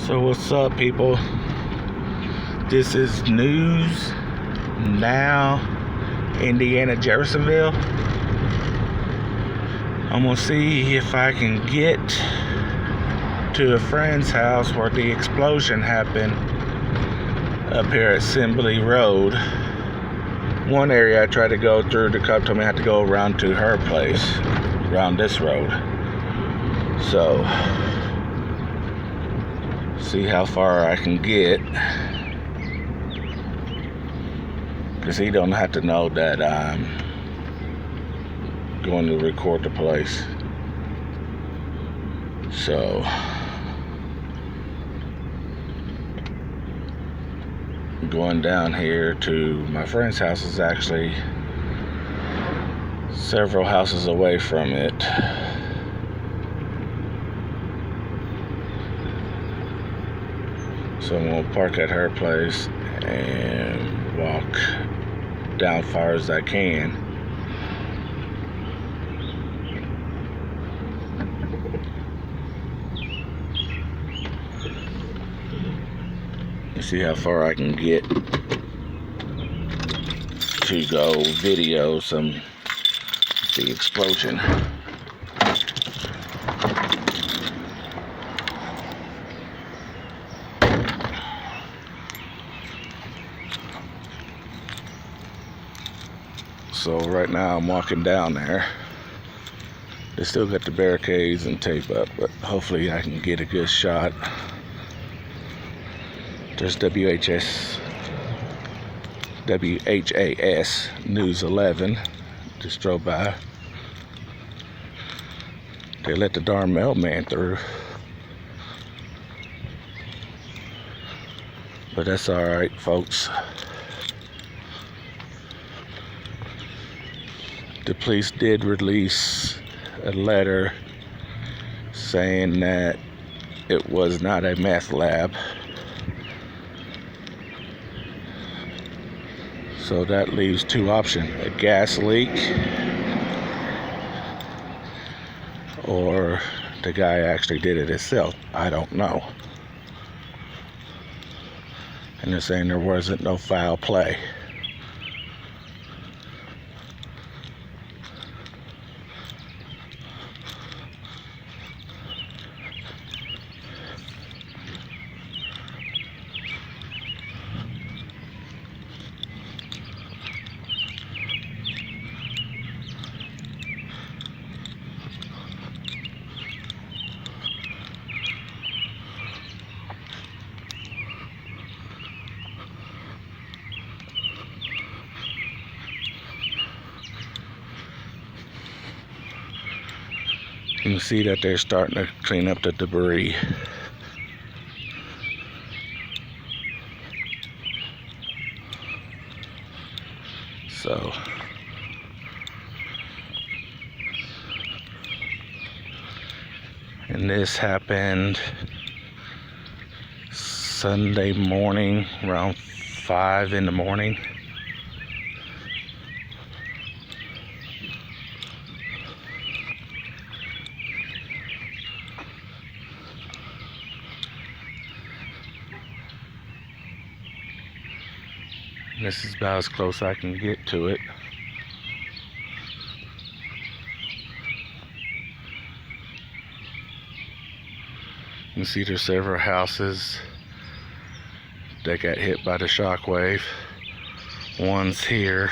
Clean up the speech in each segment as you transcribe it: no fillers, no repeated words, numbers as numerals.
So what's up, people? This is News Now, Indiana, Jeffersonville. I'm gonna see if I can get to a friend's house where the explosion happened up here at Assembly Road. One area I tried to go through, the cop told me I had to go around to her place, around this road. So, see how far I can get, because he don't have to know that I'm going to record the place. So going down here to my friend's house is actually several houses away from it. So I'm gonna park at her place and walk down far as I can. And see how far I can get to go video the explosion. So right now I'm walking down there. They still got the barricades and tape up, but hopefully I can get a good shot. There's WHAS News 11 just drove by. They let the darn mailman through, but that's all right, folks. The police did release a letter saying that it was not a meth lab. So that leaves two options: a gas leak, or the guy actually did it himself. I don't know. And they're saying there wasn't no foul play. You can see that they're starting to clean up the debris. So, and this happened Sunday morning around 5 in the morning. This is about as close I can get to it. You can see there's several houses that got hit by the shockwave. One's here,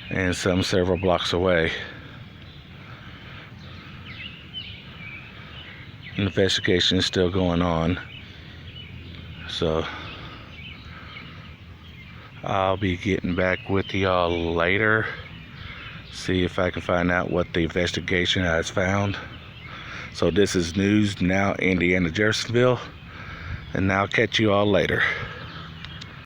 and some several blocks away. An investigation is still going on. So I'll be getting back with y'all later, see if I can find out what the investigation has found. So this is News Now, Indiana, Jeffersonville, and I'll catch you all later.